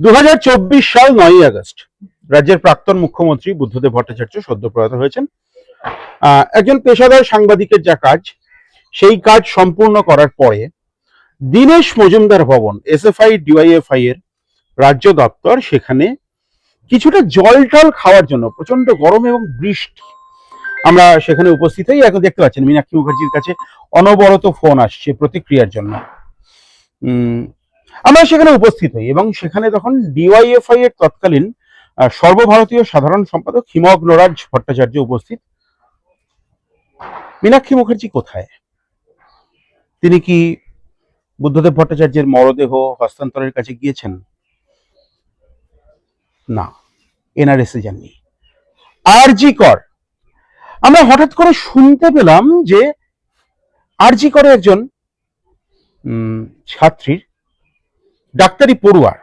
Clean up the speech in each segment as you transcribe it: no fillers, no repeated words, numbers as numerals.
2024 সাল 9ই আগস্ট রাজ্যের প্রাক্তন মুখ্যমন্ত্রী বুদ্ধদেব ভট্টাচার্য সদ্য প্রয়াত হয়েছেন। একজন পেশাদার সাংবাদিকের যা কাজ, সেই কাজ সম্পূর্ণ করার পরে দীনেশ মজুমদার ভবন এসএফআই ডিওয়াইএফআই এর রাজ্য দপ্তর, সেখানে কিছুটা জল টল খাওয়ার জন্য, প্রচন্ড গরম এবং বৃষ্টি, আমরা সেখানে উপস্থিত হই। এখন দেখতে পাচ্ছেন মীনাক্ষী মুখার্জির কাছে অনবরত ফোন আসছে প্রতিক্রিয়ার জন্য। আমরা সেখানে উপস্থিত হই এবং সেখানে তখন ডিওয়াইএফআই এর তৎকালীন সর্বভারতীয় সাধারণ সম্পাদক হিমগ্নরাজ ভট্টাচার্য উপস্থিত। মীনাক্ষী মুখার্জি কোথায়? তিনি কি বুদ্ধদেব ভট্টাচার্যের মরদেহ হস্তান্তরের কাছে গিয়েছেন? না, এনআরএস এ যাননি। আরজি কর, আমরা হঠাৎ করে শুনতে পেলাম যে আরজি করে একজন ছাত্রীর, ডাক্তারি পড়ুয়ার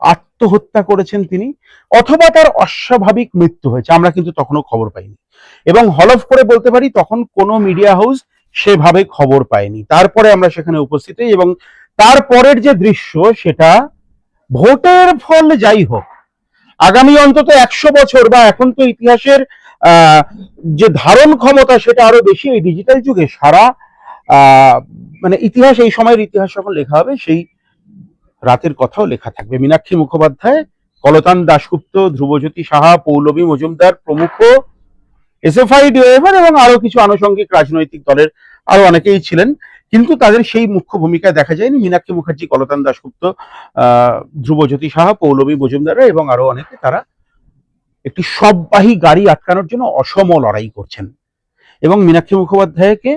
আত্মহত্যা করেছেন তিনি, অথবা তার অস্বাভাবিক মৃত্যু হয়েছে। আমরা কিন্তু তখনও খবর পাইনি এবং হলফ করে বলতে পারি তখন কোনো মিডিয়া হাউস সেভাবে খবর পায়নি। তারপরে আমরা সেখানে উপস্থিত হই এবং তারপরের যে দৃশ্য, সেটা ভোটের ফল যাই হোক, আগামী অন্তত 100 বছর বা এখন তো ইতিহাসের যে ধারণ ক্ষমতা সেটা আরো বেশি এই ডিজিটাল যুগে, সারা মানে ইতিহাস, এই সময়ের ইতিহাস যখন লেখা হবে, সেই রাতের কথাও লেখা থাকবে। মীনাক্ষী মুখোপাধ্যায়, কলতান দাশগুপ্ত, ধ্রুবজ্যোতি সাহা, পৌলমী মজুমদার প্রমুখ, এসএফআই ডিওএফআই এবং আরো কিছু আনুষঙ্গিক রাজনৈতিক দলের আরো অনেকেই ছিলেন, কিন্তু তাদের সেই মুখ্য ভূমিকায় দেখা যায়নি। মীনাক্ষী মুখার্জি, কলতান দাশগুপ্ত, ধ্রুবজ্যোতি সাহা, পৌলমী মজুমদার এবং আরো অনেকে, তারা একটি সববাহী গাড়ি আটকানোর জন্য অসম লড়াই করছেন এবং মীনাক্ষী মুখোপাধ্যায়কে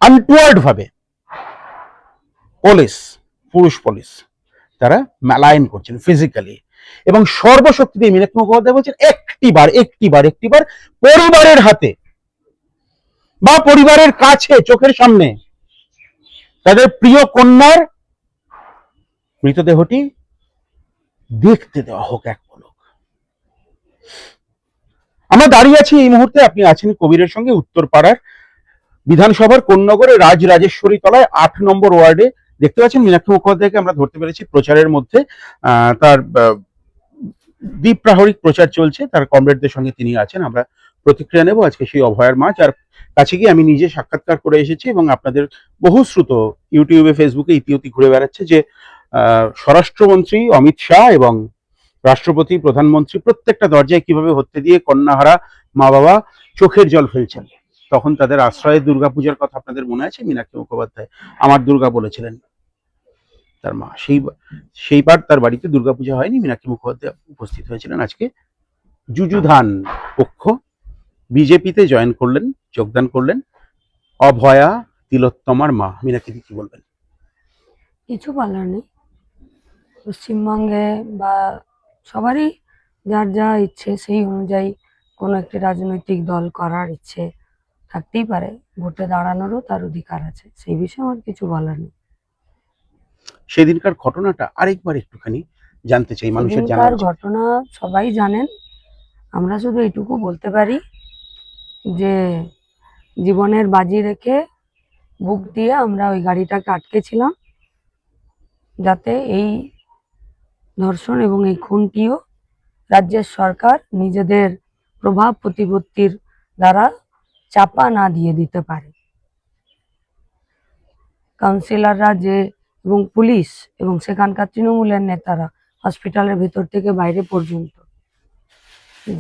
আনটুয়ার্ড ভাবে পুরুষ পুলিশ তারা মেলায়ন করছেন ফিজিক্যালি, এবং সর্বশক্তি দিয়ে মীনাক্ষী মুখোপাধ্যায় বলছেন একটিবার পরিবারের হাতে বা পরিবারের কাছে, চোখের সামনে তাদের প্রিয় কন্যার মৃতদেহটি দেখতে দেওয়া হোক এক পলক। আমরা দাঁড়িয়ে আছি এই মুহূর্তে, আপনি আছেন কবিরের সঙ্গে উত্তরপাড়ার বিধানসভার কোন্নগরে রাজরাজেশ্বরী তলায় 8 নম্বর ওয়ার্ডে। দেখতে পাচ্ছেন মীনাক্ষী মুখোপাধ্যায়কে আমরা ধরতে পেরেছি প্রচারের মধ্যে। তার দ্বীপ প্রাহরিক প্রচার চলছে, তার কমরেডদের সঙ্গে তিনি আছেন। আমরা প্রতিক্রিয়া নেব আজকে সেই অভয়ার মা, যার কাছে গিয়ে আমি নিজে সাক্ষাৎকার করে এসেছি এবং আপনাদের বহুশ্রুত ইউটিউবে ফেসবুকে ইতিউতি ঘুরে বেড়াচ্ছে যে স্বরাষ্ট্রমন্ত্রী অমিত শাহ এবং রাষ্ট্রপতি, প্রধানমন্ত্রী প্রত্যেকটা দরজায় কিভাবে হত্যে দিয়ে কন্যাহারা মা বাবা চোখের জল ফেলছেন। তখন তাদের আশ্রয়ে দুর্গাপূজার কথা আপনাদের মনে আছে? মীনাক্ষী মুখোপাধ্যায় আমার দুর্গা বলেছিলেন, তার মা সেইবার তার বাড়িতে দুর্গাপূজা হয়নি, মীনাক্ষী মুখোপাধ্যায় উপস্থিত হয়েছিলেন। আজকে যুযুধান পক্ষ বিজেপিতে যোগদান করলেন অভয়া তিলোত্তমার মা। মীনাক্ষী, কি বলবেন? কিছু বলার নেই, পশ্চিমবঙ্গে বা সবারই যার যা ইচ্ছে সেই অনুযায়ী কোনো একটি রাজনৈতিক দল করার ইচ্ছে থাকতেই পারে, ভোটে দাঁড়ানোরও তার অধিকার আছে, সেই বিষয়ে আমার কিছু বলার নেই। সেদিনকার ঘটনাটা আরেকবার একটুখানি জানতে চাই, মানুষের জানার ঘটনা সবাই জানেন। আমরা শুধু এইটুকু বলতে পারি যে জীবনের বাজি রেখে বুক দিয়ে আমরা ওই গাড়িটাকে আটকেছিলাম, যাতে এই ধর্ষণ এবং এই খুনটিও রাজ্যের সরকার নিজেদের প্রভাব প্রতিপত্তির দ্বারা চাপা না দিয়ে দিতে পারে। কাউন্সিলররা যে এবং পুলিশ এবং সেখানকার তৃণমূলের নেতারা হসপিটালের ভেতর থেকে বাইরে পর্যন্ত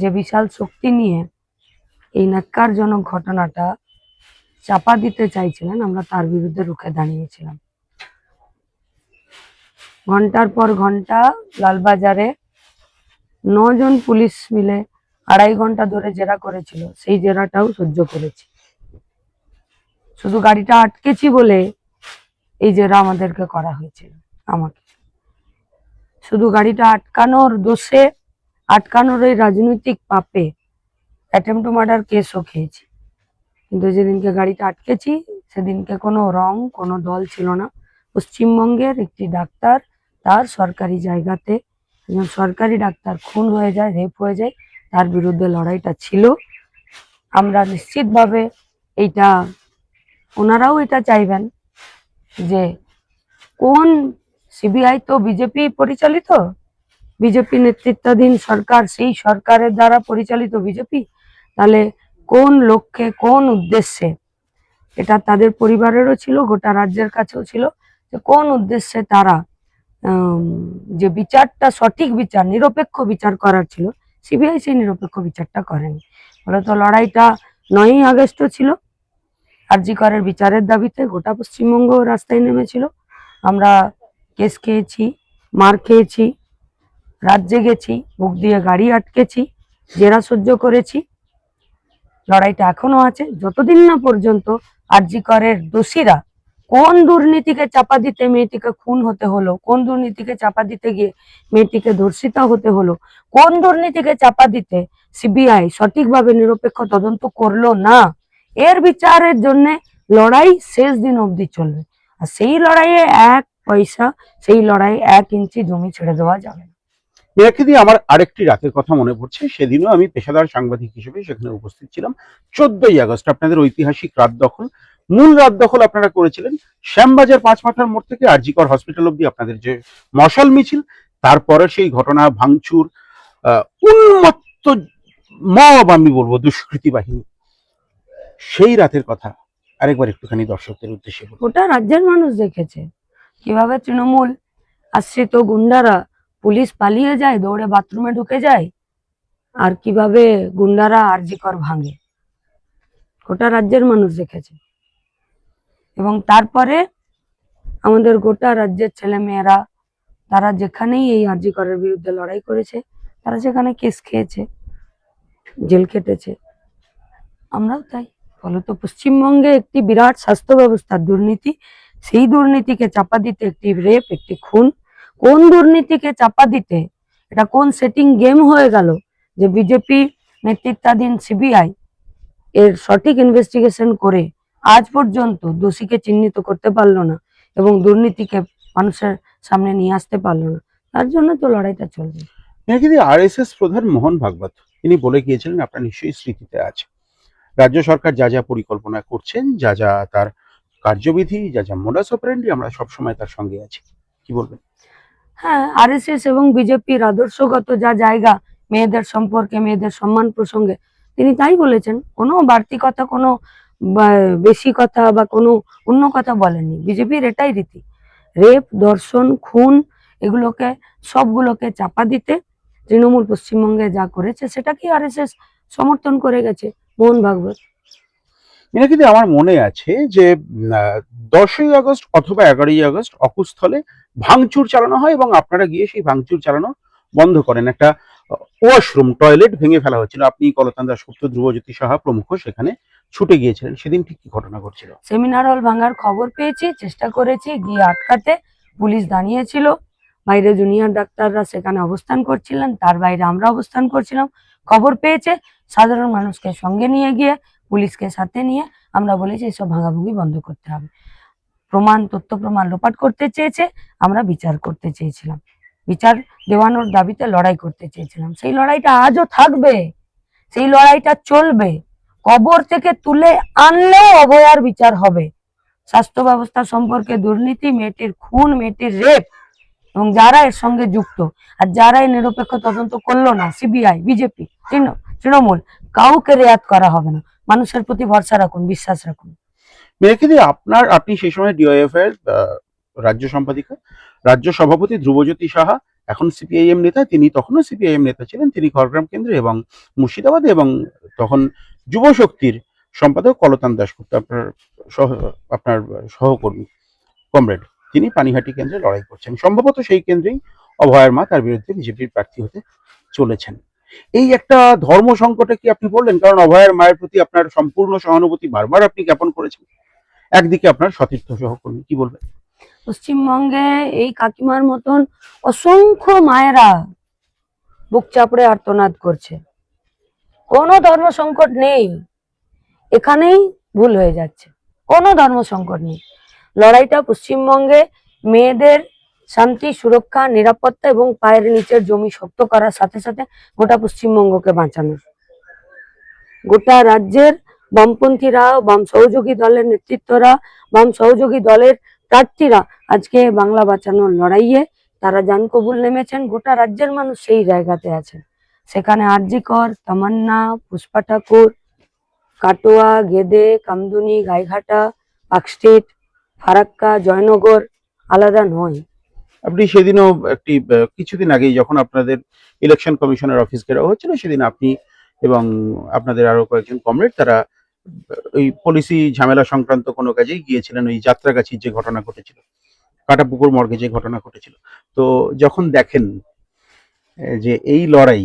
যে বিশাল শক্তি নিয়ে এই ন্যাক্কারজনক ঘটনাটা চাপা দিতে চাইছিলেন, আমরা তার বিরুদ্ধে রুখে দাঁড়িয়েছিলাম। ঘন্টার পর ঘন্টা লালবাজারে 9 জন পুলিশ মিলে 2.5 ঘন্টা ধরে জেরা করেছিল, সেই জেরাটাও সহ্য করেছি। শুধু গাড়িটা আটকেছি বলে এই জেরা আমাদেরকে করা হয়েছিল। আমাকে শুধু গাড়িটা আটকানোর দোষে, আটকানোর এই রাজনৈতিক পাপে অ্যাটেম্প টু মার্ডার কেসও খেয়েছি, কিন্তু যেদিনকে গাড়িটা আটকেছি সেদিনকে কোনো রং, কোনো দল ছিল না। পশ্চিমবঙ্গের একটি ডাক্তার তার সরকারি জায়গাতে, একজন সরকারি ডাক্তার খুন হয়ে যায়, রেপ হয়ে যায়, তার বিরুদ্ধে লড়াইটা ছিল। আমরা নিশ্চিতভাবে এইটা, ওনারাও এটা চাইবেন যে কোন সিবিআই তো বিজেপি পরিচালিত, বিজেপি নেতৃত্বাধীন সরকার, সেই সরকারের দ্বারা পরিচালিত বিজেপি, তাহলে কোন লক্ষ্যে কোন উদ্দেশ্যে, এটা তাদের পরিবারেরও ছিল, গোটা রাজ্যের কাছেও ছিল, যে কোন উদ্দেশ্যে তারা যে বিচারটা সঠিক বিচার, নিরপেক্ষ বিচার করার ছিল, সিবিআই সেই নিরপেক্ষ বিচারটা করেনি। ফলত লড়াইটা 9ই আগস্ট ছিল, আরজি করের বিচারের দাবিতে গোটা পশ্চিমবঙ্গ রাস্তায় নেমেছিল। আমরা কেস খেয়েছি, মার খেয়েছি, রাত জেগেছি, বুক দিয়ে গাড়ি আটকেছি, জেরা সহ্য করেছি। লড়াইটা এখনো আছে, যতদিন না পর্যন্ত আরজি করের দোষীরা কোন দুর্নীতিকে চাপা দিতে মেয়েটিকে খুন হতে হলো, কোন দুর্নীতিকে চাপা দিতে গিয়ে মেয়েটিকে ধর্ষিতা হতে হলো, কোন দুর্নীতিকে চাপা দিতে সিবিআই সঠিকভাবে নিরপেক্ষ তদন্ত করলো না, এর বিচারের জন্য লড়াই শেষ দিন অবধি চলবে। আর সেই লড়াইয়ে এক পয়সা, সেই লড়াই 1 ইঞ্চি জমি ছেড়ে দেওয়া যাবে না। মীনাক্ষী, আমার আরেকটি রাতের কথা মনে পড়ছে, সেদিনও আমি পেশাদার সাংবাদিক হিসেবে সেখানে উপস্থিত ছিলাম। 14ই আগস্ট আপনাদের ঐতিহাসিক রাত দখল, মূল রাত দখল আপনারা করেছিলেন শ্যামবাজার 5 মাথার মোড় থেকে আরজি কর হসপিটাল অব্দি। আপনাদের যে মশাল মিছিল, তারপরে সেই ঘটনা, ভাঙচুর, উন্মত্ত মব, আমি বলবো দুষ্কৃতী বাহিনী, সেই রাতের কথা আরেকবার একটুখানি দর্শকদের উদ্দেশ্যে বলুন। গোটা রাজ্যের মানুষ দেখেছে কিভাবে তৃণমূল আশ্রিত গুন্ডারা, পুলিশ পালিয়ে যায়, দৌড়ে বাথরুমে ঢুকে যায়, আর কিভাবে গুন্ডারা আরজি কর ভাঙে, গোটা রাজ্যের মানুষ দেখেছে। এবং তারপরে আমাদের গোটা রাজ্যের ছেলে মেয়েরা, তারা যেখানেই এই আরজি করের বিরুদ্ধে লড়াই করেছে, তারা সেখানে কেস খেয়েছে, জেল কেটেছে, আমরাও তাই। ফলত পশ্চিমবঙ্গে একটি বিরাট স্বাস্থ্য ব্যবস্থার দুর্নীতি, সেই দুর্নীতিকে চাপা দিতে একটি রেপ, একটি খুন, কোন দুর্নীতিকে চাপা দিতে, এটা কোন সেটিং গেম হয়ে গেল যে বিজেপি নেতৃত্বাধীন সিবিআই এর সঠিক ইনভেস্টিগেশন করে আজ পর্যন্ত দোষীকে চিহ্নিত করতে পারলো না এবং দুর্নীতিকে মানুষের সামনে নিয়ে আসতে পারলো না, তার জন্য তো লড়াইটা চলবে। মীনাক্ষী, আরএসএস প্রধান মোহন ভাগবত তিনি বলে গিয়েছিলেন, আপনার নিশ্চয়ই স্মৃতিতে আছে, রাজ্য সরকার যা যা পরিকল্পনা করছেন, যা যা তার কার্যবিধি, যা যা মোডাস অপারেন্ডি, আমরা সবসময় তার সঙ্গে আছি। কি বলবেন? হ্যাঁ, আরএসএস এবং বিজেপির আদর্শগত যা জায়গা, মেয়েদের সম্পর্কে, মেয়েদের সম্মান প্রসঙ্গে তিনি তাই বলেছেন। কোনো বাড়তি কথা, কোনো বেশি কথা বা কোনো অন্য কথা বলেননি। বিজেপির এটাই রীতি, রেপ, ধর্ষণ, খুন, এগুলোকে সবগুলোকে চাপা দিতে তৃণমূল পশ্চিমবঙ্গে যা করেছে সেটাকেই আরএসএস সমর্থন করে গেছে মোহন ভাগবত। মীনাক্ষী, আমার মনে আছে যে 10ই আগস্ট অথবা 11ই আগস্ট অকুস্থলে ভাঙচুর চালানো হয় এবং আপনারা গিয়ে সেই ভাঙচুর চালানো বন্ধ করেন। একটা ওয়াশরুম, টয়লেট ভেঙে ফেলা হচ্ছিল, আপনি, কলতান দাশগুপ্ত, ধ্রুবজ্যোতি সাহা প্রমুখ সেখানে ছুটে গিয়েছিলেন। সেদিন ঠিক কি ঘটনা ঘটছিল? সেমিনার হল ভাঙার খবর পেয়েছি, চেষ্টা করেছি গিয়ে আটকাতে, পুলিশ দাঁড়িয়েছিল, বাইরে জুনিয়র ডাক্তাররা সেখানে অবস্থান করছিলেন, তার বাইরে আমরা অবস্থান করছিলাম। খবর পেয়েছে, সাধারণ মানুষকে সঙ্গে নিয়ে গিয়ে, পুলিশকে সাথে নিয়ে আমরা বলেছি এসব ভাঙাভুঙি বন্ধ করতে হবে। প্রমাণ, তথ্য প্রমাণ লোপাট করতে চেয়েছে, আমরা বিচার করতে চেয়েছিলাম, বিচার দেওয়ানোর দাবিতে লড়াই করতে চেয়েছিলাম। সেই লড়াইটা আজও থাকবে, সেই লড়াইটা চলবে। কবর থেকে তুলে আনলেও অভয়ার বিচার হবে। স্বাস্থ্য ব্যবস্থা সম্পর্কে দুর্নীতি, মেয়েটির খুন, মেয়েটির রেপ এবং যারা এর সঙ্গে যুক্ত, আর যারা এই নিরপেক্ষ তদন্ত করলো না, সিবিআই, বিজেপি, তৃণমূল, কাউকে রেয়াত করা হবে না। মানুষের প্রতি ভরসা রাখুন, বিশ্বাস রাখুন। মীনাক্ষী, আপনি সেই সময় ডিওএফ এর রাজ্য সম্পাদিকা, রাজ্য সভাপতি ধ্রুবজ্যোতি সাহা, এখন সিপিআইএম নেতা, তিনি তখনও সিপিআইএম নেতা ছিলেন, তিনি খড়গ্রাম কেন্দ্রে এবং মুর্শিদাবাদে, এবং তখন যুব শক্তির সম্পাদক কলতান দাশগুপ্ত, আপনার সহকর্মী, কমরেড, তিনি পানিহাটি কেন্দ্রে লড়াই করছেন। সম্ভবত সেই কেন্দ্রেই অভয়ার মা তার বিরুদ্ধে বিজেপির প্রার্থী হতে চলেছেন। এই একটা ধর্ম সংকটে কি আপনি বললেন, কারণ অভয়ার মায়ের প্রতি আপনার সম্পূর্ণ সহানুভূতি বারবার আপনি জ্ঞাপন করেছেন, একদিকে আপনার সতীর্থ সহকর্মী, কি বলবেন? পশ্চিমবঙ্গে এই কাকিমার মতন অসংখ্য মায়েরা বুক চাপড়ে আর্তনাদ করছে। কোনো ধর্ম সংকট নেই, এখানেই ভুল হয়ে যাচ্ছে। কোনো ধর্ম সংকট নেই। লড়াইটা পশ্চিমবঙ্গে মেয়েদের শান্তি, সুরক্ষা, নিরাপত্তা এবং পায়ের নিচের জমি শক্ত করার সাথে সাথে গোটা পশ্চিমবঙ্গকে বাঁচানোর। গোটা রাজ্যের বামপন্থীরা, বাম সহযোগী দলের নেতৃত্বরা, বাম সহযোগী দলের প্রার্থীরা আজকে বাংলা বাঁচানোর লড়াইয়ে তারা জান কবুল নেমেছেন। গোটা রাজ্যের মানুষ সেই জায়গাতে আছে। সেখানে আরজি কর, তামান্না, পুষ্পা ঠাকুর, কাটোয়া, গেদে, কামদুনি, গাইঘাটা, পার্কস্ট্রিট, ফারাক্কা, জয়নগর আলাদা নয়। আপনি সেদিনও একটি কিছুদিন আগেই যখন আপনাদের ইলেকশন কমিশনের অফিস ঘেরাও হচ্ছিল, সেদিন আপনি এবং আপনাদের আরো কয়েকজন কমরেড তারা ওই পলিসি ঝামেলা সংক্রান্ত কোনো কাজেই গিয়েছিলেন, ওই যাত্রাগাছির যে ঘটনা ঘটেছিল, কাটাপুকুর মর্গে যে ঘটনা ঘটেছিল। তো যখন দেখেন যে এই লড়াই,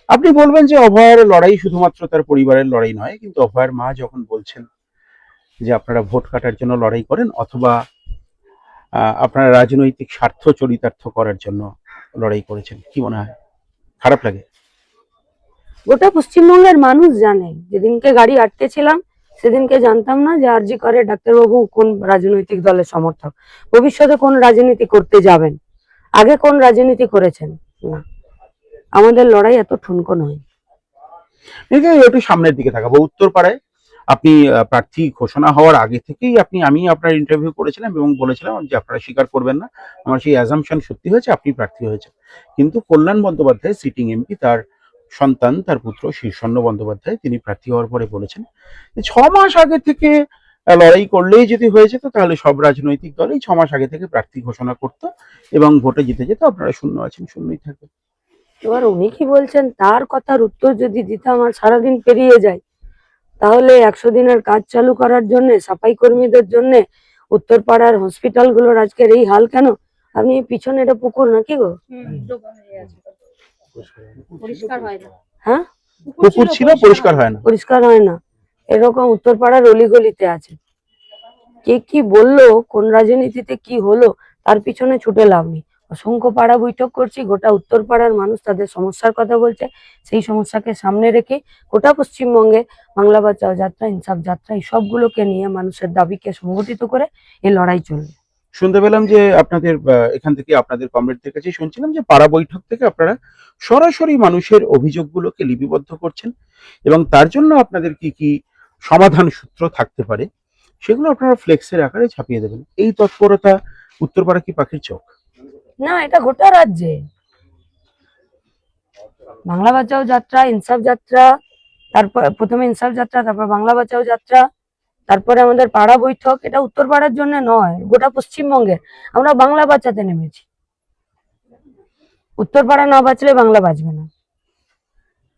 আপনি বলবেন যে অভয়ের লড়াই শুধুমাত্র তার পরিবারের লড়াই নয়, কিন্তু অভয়ের মা যখন বলছেন যে আপনারা ভোট কাটার জন্য লড়াই করেন অথবা আপনারা রাজনৈতিক স্বার্থ চরিতার্থ করার জন্য লড়াই করেছেন, কি মনে হয়? খারাপ লাগে? গোটা পশ্চিমবঙ্গের মানুষ জানে। যেদিনকে গাড়ি আটকেছিলাম সেদিনকে জানতাম না যে আরজি করে ডাক্তারবাবু কোন রাজনৈতিক দলের সমর্থক, ভবিষ্যতে কোন রাজনীতি করতে যাবেন, আগে কোন রাজনীতি করেছেন। না, আমাদের লড়াই এত ঠুনকো নয়। একটু সামনের দিকে থাকাবো। উত্তরপাড়ায় আপনি প্রার্থী ঘোষণা হওয়ার আগে থেকেই আমি আপনার ইন্টারভিউ করেছিলাম এবং বলেছিলাম যে আপনারা স্বীকার করবেন না, আমার সেই অ্যাজাম্পশন সত্যি হয়েছে, আপনি প্রার্থী হয়েছেন। কিন্তু কল্যাণ বন্দ্যোপাধ্যায় সিটিং এমপি, তার সন্তান, তার পুত্র শীর্ষণ্য বন্দ্যোপাধ্যায়, তিনি প্রার্থী হওয়ার পরে বলেছেন যে 6 মাস আগে থেকে লড়াই করলেই যদি হয়ে যেত তাহলে সব রাজনৈতিক দলই 6 মাস আগে থেকে প্রার্থী ঘোষণা করত এবং ভোটে জিতে যেত, আপনারা শূন্য আছেন, শূন্যই থাকবে। এবার উনি কি বলছেন তার কথার উত্তর যদি দিতে আমার সারাদিন পেরিয়ে যায়, তাহলে 100 দিনের কাজ চালু করার জন্য সাফাই কর্মীদের জন্য উত্তরপাড়ার হসপিটাল গুলোর আজকের এই হাল কেন? আপনি পিছনে এটা পুকুর নাকি গো? হ্যাঁ, পুকুর ছিল, পরিষ্কার হয় না। পরিষ্কার হয় না। এরকম উত্তরপাড়ার অলিগলিতে আছে। কে কি বললো, কোন রাজনীতিতে কি হলো, তার পিছনে ছুটে লাভ নেই। অসংখ্য পাড়া বৈঠক করছি, গোটা উত্তরপাড়ার মানুষ তাদের সমস্যার কথা বলছে। সেই সমস্যাকে সামনে রেখে গোটা পশ্চিমবঙ্গে বাংলা বাঁচাও যাত্রা, ইনসাফ যাত্রা, এই সবগুলোকে নিয়ে মানুষের দাবিকে সংগঠিত করে এই লড়াই চলবে। শুনতে পেলাম যে আপনাদের এখান থেকে আপনাদের কমরেডদের কাছে শুনছিলাম যে পাড়া বৈঠক থেকে আপনারা সরাসরি মানুষের অভিযোগগুলোকে লিপিবদ্ধ করছেন এবং তার জন্য আপনাদের কি কি সমাধান সূত্র থাকতে পারে সেগুলো আপনারা ফ্লেক্সের আকারে ছাপিয়ে দেবেন। এই তৎপরতা উত্তরপাড়া কি পাখির চোখ? না, এটা গোটা রাজ্যে বাংলা বাঁচাও যাত্রা, ইনসাফ যাত্রা, তারপর প্রথমে ইনসাফ যাত্রা, তারপর বাংলা বাঁচাও যাত্রা, তারপরে আমাদের পাড়া বৈঠক। এটা উত্তরপাড়ার জন্য নয়, গোটা পশ্চিমবঙ্গে আমরা বাংলা বাঁচাতে নেমেছি। উত্তরপাড়া না বাঁচলে বাংলা বাঁচবে না,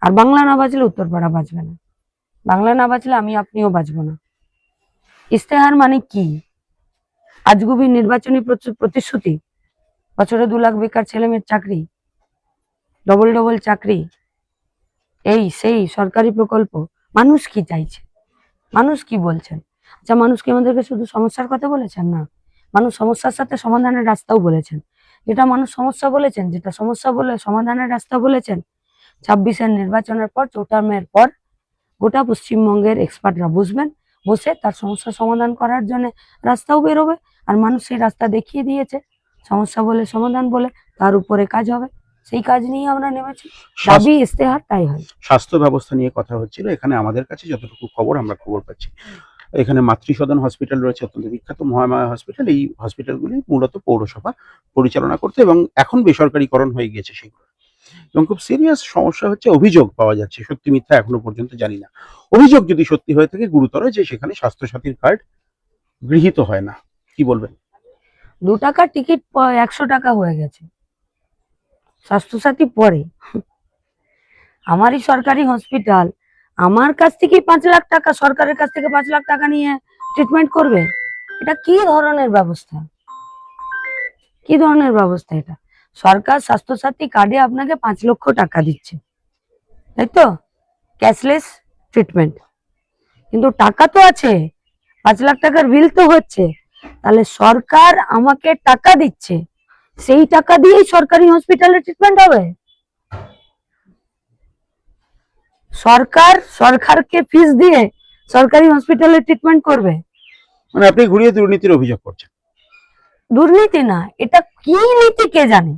আর বাংলা না বাঁচলে উত্তরপাড়া বাঁচবে না, বাংলা না বাঁচলে আমি আপনিও বাঁচবো না। ইস্তেহার মানে কি? আজগুবি নির্বাচনী প্রতিশ্রুতি, বছরে 2 লাখ বেকার ছেলে মেয়ের চাকরি, ডবল ডবল চাকরি, এই সেই সরকারি প্রকল্প। মানুষ কি চাইছে, মানুষ কি বলছেন? আচ্ছা, মানুষ কি আমাদেরকে শুধু সমস্যার কথা বলেছেন? না, মানুষ সমস্যার সাথে সমাধানের রাস্তাও বলেছেন। যেটা মানুষ সমস্যা বলেছেন, যেটা সমস্যা বলে সমাধানের রাস্তা বলেছেন, 26-এর নির্বাচনের পর, চৌঠামের পর গোটা পশ্চিমবঙ্গের এক্সপার্টরা বসবেন, বসে তার সমস্যা সমাধান করার জন্য রাস্তাও বেরোবে। আর মানুষ সেই রাস্তা দেখিয়ে দিয়েছে, সমস্যা বলে সমাধান বলে, তার উপরে কাজ হবে। সেই কাজ নিয়ে আমরা নেমেছি, দাবি ইস্তেহার তাই হয়। স্বাস্থ্য ব্যবস্থা নিয়ে কথা হচ্ছিল এখানে, আমাদের কাছে যতটুকু খবর আমরা খবর পাচ্ছি, এখানে মাতৃসদন হসপিটাল রয়েছে, অত্যন্ত বিখ্যাত মহামায়া হসপিটাল। এই হসপিটালগুলি মূলত পৌরসভা পরিচালনা করতে এবং এখন বেসরকারীকরণ হয়ে গিয়েছে সেগুলো। এবং খুব সিরিয়াস সমস্যা হচ্ছে, অভিযোগ পাওয়া যাচ্ছে, সত্যি মিথ্যা এখনো পর্যন্ত জানি না, অভিযোগ যদি সত্যি হয়ে থাকে গুরুতর, যে সেখানে স্বাস্থ্যসাথীর কার্ড গৃহীত হয় না। কি বলবেন? 2 টাকার টিকিট 100 টাকা হয়ে গেছে। স্বাস্থ্যসাথী পরে, আমারই সরকারি হসপিটাল, আমার কাছ থেকে 5 লাখ টাকা, সরকারের কাছ থেকে 5 লাখ টাকা নিয়ে ট্রিটমেন্ট করবে? এটা কি ধরনের ব্যবস্থা? কি ধরনের ব্যবস্থা এটা? সরকার স্বাস্থ্যসাথী কার্ডে আপনাকে 5 লক্ষ টাকা দিচ্ছে, তাই তো, ক্যাশলেস ট্রিটমেন্ট। কিন্তু টাকা তো আছে, 5 লাখ টাকার বিল তো হচ্ছে। তাহলে সরকার আমাকে টাকা দিচ্ছে, সেই টাকা দিয়েই সরকারি হসপিটালে ট্রিটমেন্ট হবে? সরকারকে ফিস দিয়ে সরকারি হসপিটালে ট্রিটমেন্ট করবে? মানে আপনি ঘুরিয়ে দুর্নীতির অভিযোগ করছেন। দুর্নীতি না, এটা কি নীতি কে জানে?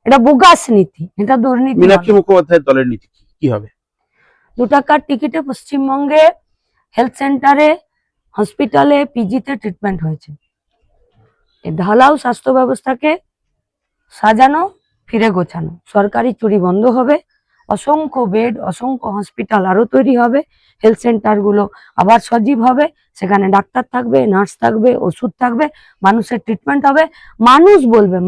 এটা বোগাস নীতি, এটা দুর্নীতি। মীনাক্ষী মুখোপাধ্যায়ের দলের নীতি কি হবে? 2 টাকার টিকিটে পশ্চিমবঙ্গে হেলথ সেন্টারে, হসপিটালে, পিজিতে ট্রিটমেন্ট হয়েছে। এই ঢালাও স্বাস্থ্য ব্যবস্থাকে সাজানো, ফিরে গোছানো। সরকারি চুরি বন্ধ হবে, অসংখ্য বেড, অসংখ্য হসপিটাল আরো তৈরি হবে, হেলথ সেন্টার গুলো আবার সজীব হবে, সেখানে ডাক্তার থাকবে, নার্স থাকবে, ওষুধ থাকবে, মানুষের ট্রিটমেন্ট হবে। মানুষ বলবে,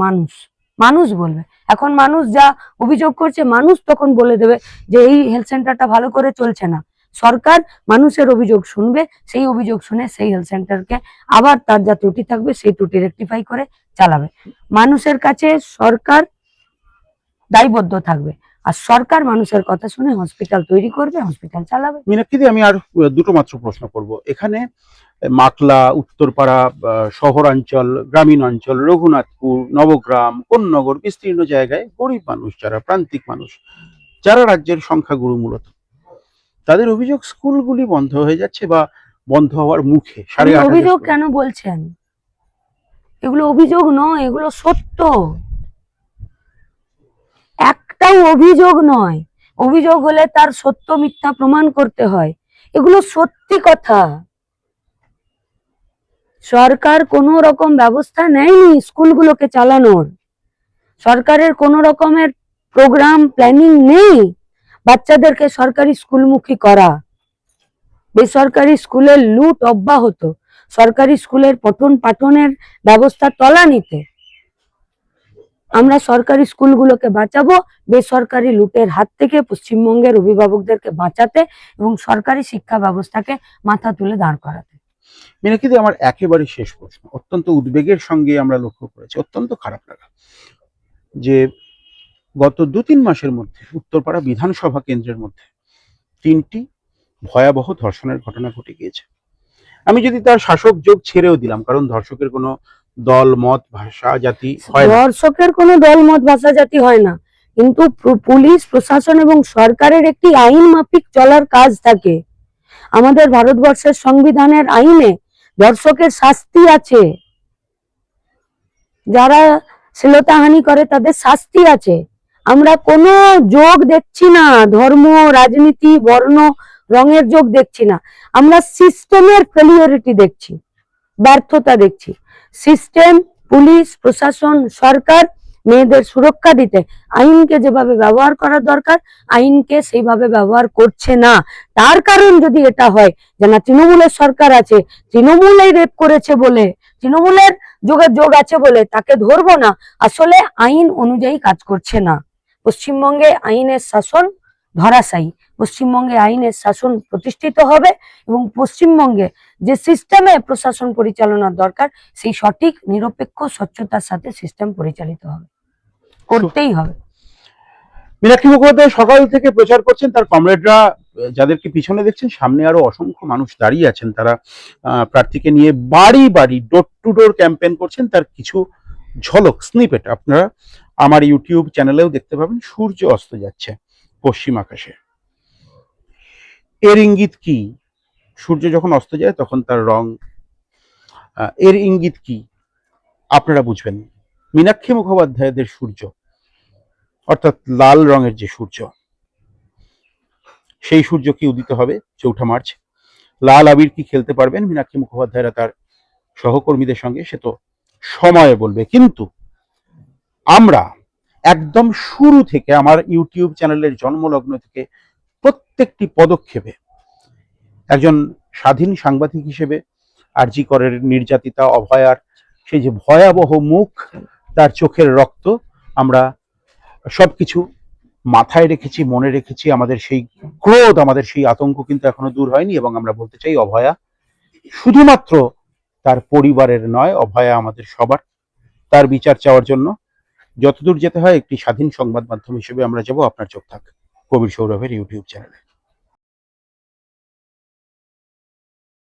মানুষ বলবে। এখন মানুষ যা অভিযোগ করছে, মানুষ তখন বলে দেবে যে এই হেলথ সেন্টারটা ভালো করে চলছে না। সরকার মানুষের অভিযোগ শুনবে, সেই অভিযোগ শুনে সেই হেলথ সেন্টারকে আবার তার যা ত্রুটি থাকবে সেই ত্রুটি রেকটিফাই করে চালাবে। মানুষের কাছে সরকার দায়বদ্ধ থাকবে, আর সরকার মানুষের কথা শুনে হসপিটাল তৈরি করবে, হসপিটাল চালাবে। মীনাক্ষীদি, আমি আর দুটো মাত্র প্রশ্ন করব। এখানে মাকলা, উত্তরপাড়া, শহরাঞ্চল, গ্রামীণ অঞ্চল, রঘুনাথপুর, নবগ্রাম, কোন্নগর, বিস্তীর্ণ জায়গায় গরিব মানুষ, যারা প্রান্তিক মানুষ, যারা রাজ্যের সংখ্যাগুরু মূলত, তাদের অভিযোগ স্কুলগুলি বন্ধ হয়ে যাচ্ছে বা বন্ধ হওয়ার মুখে। অভিযোগ কেন বলছেন? এগুলো অভিযোগ নয়, এগুলো সত্য। একটাও অভিযোগ নয়। অভিযোগ হলে তার সত্য মিথ্যা প্রমাণ করতে হয়। এগুলো সত্যি কথা। সরকার কোনো রকম ব্যবস্থা নেয়নি স্কুলগুলোকে চালানোর। সরকারের কোনো রকমের প্রোগ্রাম প্ল্যানিং নেই বাচ্চাদেরকে সরকারি স্কুলমুখী করা। বেসরকারি স্কুলের লুট অব্যাহত, সরকারি স্কুলের পঠন পাঠনের ব্যবস্থা তলানিতে। আমরা সরকারি স্কুলগুলোকে বাঁচাবো বেসরকারি লুটের হাত থেকে, পশ্চিমবঙ্গের অভিভাবকদেরকে বাঁচাতে এবং সরকারি শিক্ষা ব্যবস্থাকে মাথা তুলে দাঁড় করাতে। মীনাক্ষীদি, আমার একেবারে শেষ প্রশ্ন, অত্যন্ত উদ্বেগের সঙ্গে আমরা লক্ষ্য করেছি, অত্যন্ত খারাপ লাগা, যে গত 2-3 মাসের মধ্যে উত্তরপাড়া বিধানসভা কেন্দ্রের মধ্যে 3টি ভয়াবহ ধর্ষণের ঘটনা ঘটে গিয়েছে। আমি যদি তার শাসক যোগ ছেড়েও দিলাম, কারণ ধর্ষকের কোনো দল, মত, ভাষা, জাতি হয় না। ধর্ষকের কোনো দল, মত, ভাষা, জাতি হয় না, কিন্তু পুলিশ প্রশাসন এবং সরকারের একটি আইন মাফিক চলার কাজ থাকে। আমাদের ভারতবর্ষের সংবিধানের আইনে ধর্ষকের শাস্তি আছে, যারা শ্লীলতাহানি করে তাদের শাস্তি আছে। আমরা কোনো যোগ দেখছি না, ধর্ম, রাজনীতি, বর্ণ, রঙের যোগ দেখছি না। আমরা সিস্টেমের ফেলিওরিটি দেখছি, ব্যর্থতা দেখছি। সিস্টেম, পুলিশ প্রশাসন, সরকার মেয়েদের সুরক্ষা দিতে আইনকে যেভাবে ব্যবহার করার দরকার, আইনকে সেইভাবে ব্যবহার করছে না। তার কারণ যদি এটা হয় যে না, তৃণমূলের সরকার আছে, তৃণমূলেই রেপ করেছে বলে, তৃণমূলের যোগ আছে বলে তাকে ধরবো না, আসলে আইন অনুযায়ী কাজ করছে না। পশ্চিমবঙ্গে আইনের শাসন ধরাশায়ী, পশ্চিমবঙ্গে আইনের শাসন প্রতিষ্ঠিত হবে এবং পশ্চিমবঙ্গে যে সিস্টেমে প্রশাসন পরিচালনার দরকার, সেই সঠিক, নিরপেক্ষ, স্বচ্ছতার সাথে সিস্টেম পরিচালিত হবে, করতেই হবে। মীনাক্ষী মুখোপাধ্যায় সকাল থেকে প্রচার করছেন, তার কমরেডরা যাদেরকে পিছনে দেখছেন, সামনে আরো অসংখ্য মানুষ দাঁড়িয়ে আছেন, তারা প্রার্থীকে নিয়ে বাড়ি বাড়ি ডোর টু ডোর ক্যাম্পেইন করছেন। তার কিছু ঝলক, স্নিপেট আপনারা আমার ইউটিউব চ্যানেলেও দেখতে পাবেন। সূর্য অস্ত যাচ্ছে পশ্চিম আকাশে, এর ইঙ্গিত কি? সূর্য যখন অস্ত যায় তখন তার রং, এর ইঙ্গিত কি আপনারা বুঝবেন। মীনাক্ষী মুখোপাধ্যায়দের সূর্য, অর্থাৎ লাল রঙের যে সূর্য, সেই সূর্য কি উদিত হবে 4 মার্চ? লাল আবির কি খেলতে পারবেন মীনাক্ষী মুখোপাধ্যায়রা তার সহকর্মীদের সঙ্গে? সে তো সময় বলবে। কিন্তু আমরা একদম শুরু থেকে, আমার ইউটিউব চ্যানেলের জন্মলগ্ন থেকে প্রত্যেকটি পদক্ষেপে একজন স্বাধীন সাংবাদিক হিসেবে আরজি করের নির্যাতিতা অভয়ার সেই যে ভয়াবহ মুখ, তার চোখের রক্ত, আমরা সবকিছু মাথায় রেখেছি, মনে রেখেছি। আমাদের সেই ক্রোধ, আমাদের সেই আতঙ্ক কিন্তু এখনো দূর হয়নি। এবং আমরা বলতে চাই, অভয়া শুধুমাত্র তার পরিবারের নয়, অভয়া আমাদের সবার। তার বিচার চাওয়ার জন্য যতদূর যেতে হয় একটি স্বাধীন সংবাদ মাধ্যম হিসেবে আমরা যাব। আপনার চোখ থাক কবির সৌরভের ইউটিউব চ্যানেলে।